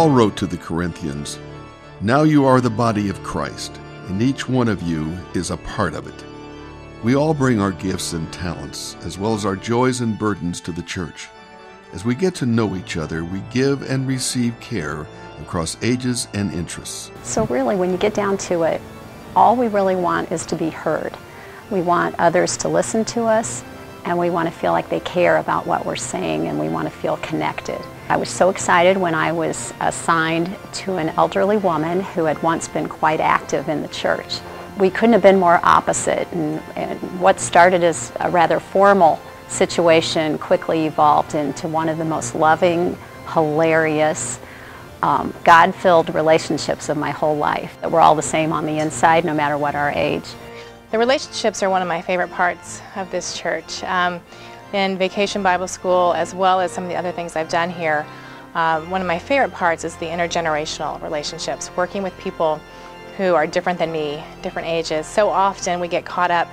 Paul wrote to the Corinthians, "Now you are the body of Christ, and each one of you is a part of it." We all bring our gifts and talents, as well as our joys and burdens to the church. As we get to know each other, we give and receive care across ages and interests. So really, when you get down to it, all we really want is to be heard. We want others to listen to us, and we want to feel like they care about what we're saying, and we want to feel connected. I was so excited when I was assigned to an elderly woman who had once been quite active in the church. We couldn't have been more opposite, and what started as a rather formal situation quickly evolved into one of the most loving, hilarious, God-filled relationships of my whole life. We're all the same on the inside, no matter what our age. The relationships are one of my favorite parts of this church. In Vacation Bible School, as well as some of the other things I've done here, one of my favorite parts is the intergenerational relationships, working with people who are different than me, different ages. So often we get caught up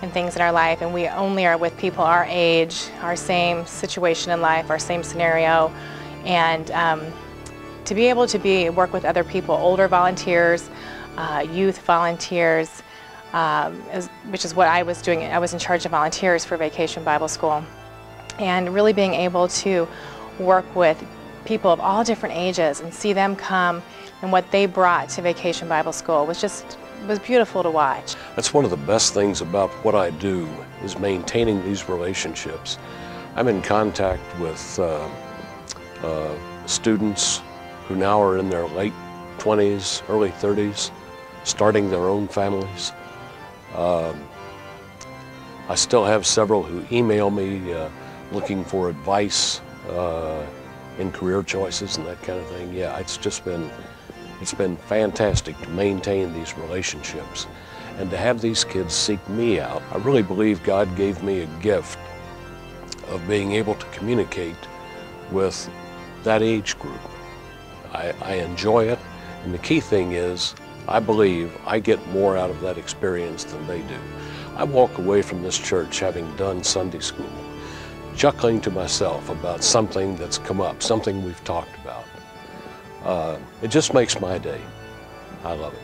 in things in our life, and we only are with people our age, our same situation in life, our same scenario. And to be able to work with other people, older volunteers, youth volunteers, which is what I was doing. I was in charge of volunteers for Vacation Bible School. And really being able to work with people of all different ages and see them come and what they brought to Vacation Bible School was beautiful to watch. That's one of the best things about what I do, is maintaining these relationships. I'm in contact with students who now are in their late 20s, early 30s, starting their own families. I still have several who email me looking for advice in career choices and that kind of thing. Yeah, it's been fantastic to maintain these relationships and to have these kids seek me out. I really believe God gave me a gift of being able to communicate with that age group. I enjoy it, and the key thing is I believe I get more out of that experience than they do. I walk away from this church having done Sunday school, chuckling to myself about something that's come up, something we've talked about. It just makes my day. I love it.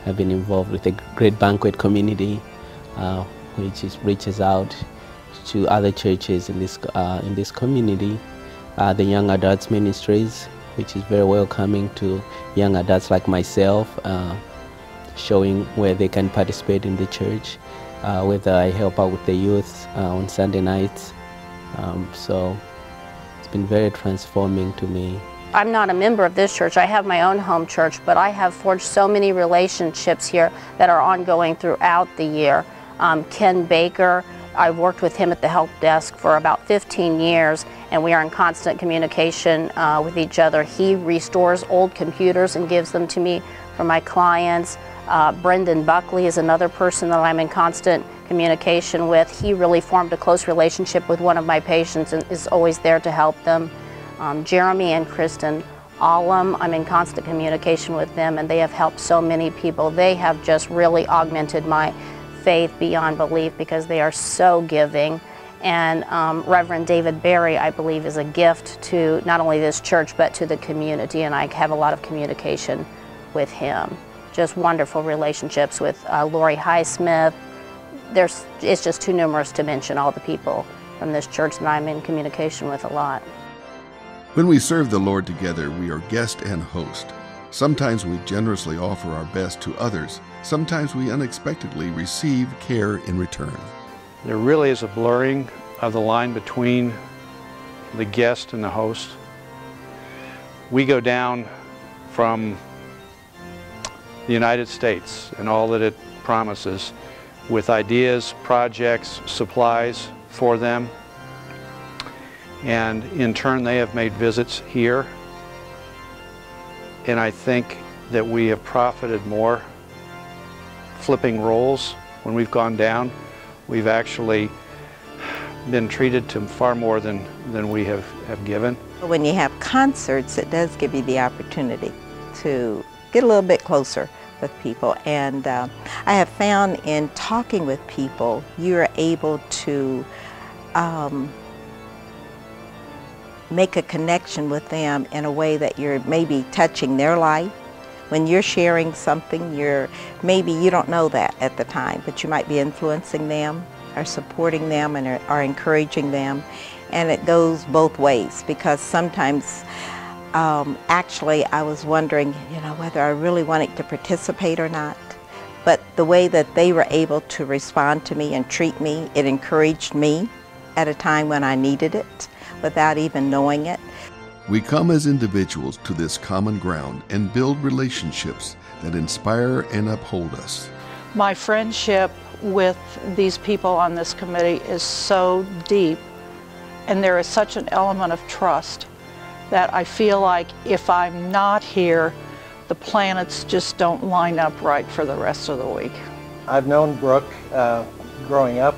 I've been involved with a great banquet community, which reaches out to other churches in this community. The Young Adults Ministries, which is very welcoming to young adults like myself, showing where they can participate in the church, whether I help out with the youth on Sunday nights. So it's been very transforming to me. I'm not a member of this church. I have my own home church, but I have forged so many relationships here that are ongoing throughout the year. Ken Baker, I've worked with him at the help desk for about 15 years, and we are in constant communication with each other. He restores old computers and gives them to me for my clients. Brendan Buckley is another person that I'm in constant communication with. He really formed a close relationship with one of my patients and is always there to help them. Jeremy and Kristen Allum, I'm in constant communication with them, and they have helped so many people. They have just really augmented my faith beyond belief because they are so giving. And Reverend David Berry, I believe, is a gift to not only this church but to the community, and I have a lot of communication with him. Just wonderful relationships with Lori Highsmith. It's just too numerous to mention all the people from this church that I'm in communication with a lot. When we serve the Lord together, we are guest and host. Sometimes we generously offer our best to others. Sometimes we unexpectedly receive care in return. There really is a blurring of the line between the guest and the host. We go down from the United States and all that it promises with ideas, projects, supplies for them. And in turn, they have made visits here. And I think that we have profited more flipping roles when we've gone down. We've actually been treated to far more than we have given. When you have concerts, it does give you the opportunity to get a little bit closer with people. And I have found in talking with people, you're able to make a connection with them in a way that you're maybe touching their life. When you're sharing something, maybe you don't know that at the time, but you might be influencing them or supporting them and are encouraging them. And it goes both ways, because sometimes actually I was wondering, whether I really wanted to participate or not. But the way that they were able to respond to me and treat me, it encouraged me at a time when I needed it without even knowing it. We come as individuals to this common ground and build relationships that inspire and uphold us. My friendship with these people on this committee is so deep, and there is such an element of trust that I feel like if I'm not here, the planets just don't line up right for the rest of the week. I've known Brooke growing up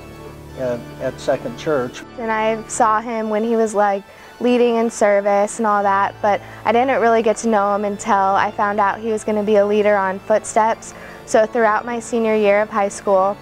at Second Church. And I saw him when he was leading in service and all that, but I didn't really get to know him until I found out he was going to be a leader on Footsteps. So throughout my senior year of high school,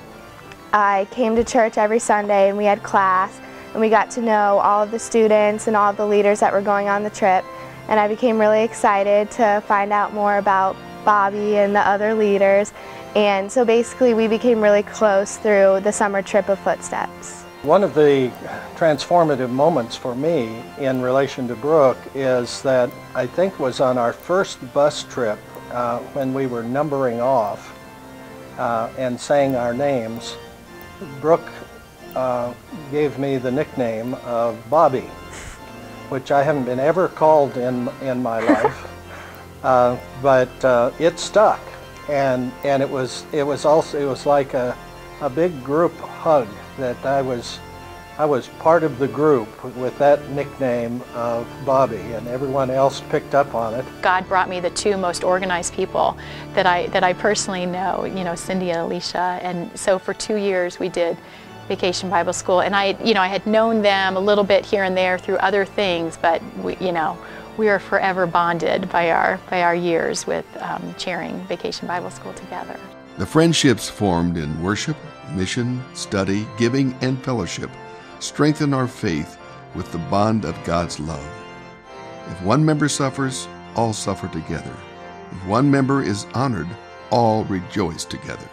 I came to church every Sunday and we had class, and we got to know all of the students and all of the leaders that were going on the trip. And I became really excited to find out more about Bobby and the other leaders. And so basically we became really close through the summer trip of Footsteps. One of the transformative moments for me in relation to Brooke is that I think was on our first bus trip when we were numbering off and saying our names. Brooke gave me the nickname of Bobby, which I haven't been ever called in my life, but it stuck, and it was like a big group hug that I was part of the group with that nickname of Bobby, and everyone else picked up on it. God brought me the two most organized people that I personally know, Cindy and Alicia, and so for 2 years we did Vacation Bible School, and I had known them a little bit here and there through other things, but we are forever bonded by our years with chairing Vacation Bible School together. The friendships formed in worship, mission, study, giving, and fellowship strengthen our faith with the bond of God's love. If one member suffers, all suffer together. If one member is honored, all rejoice together.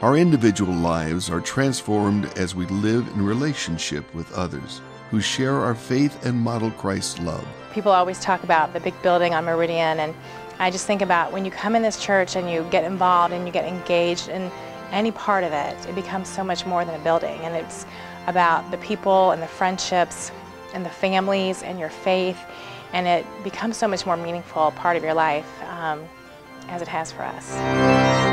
Our individual lives are transformed as we live in relationship with others who share our faith and model Christ's love. People always talk about the big building on Meridian, and I just think about when you come in this church and you get involved and you get engaged in any part of it, it becomes so much more than a building, and it's about the people and the friendships and the families and your faith, and it becomes so much more meaningful part of your life as it has for us.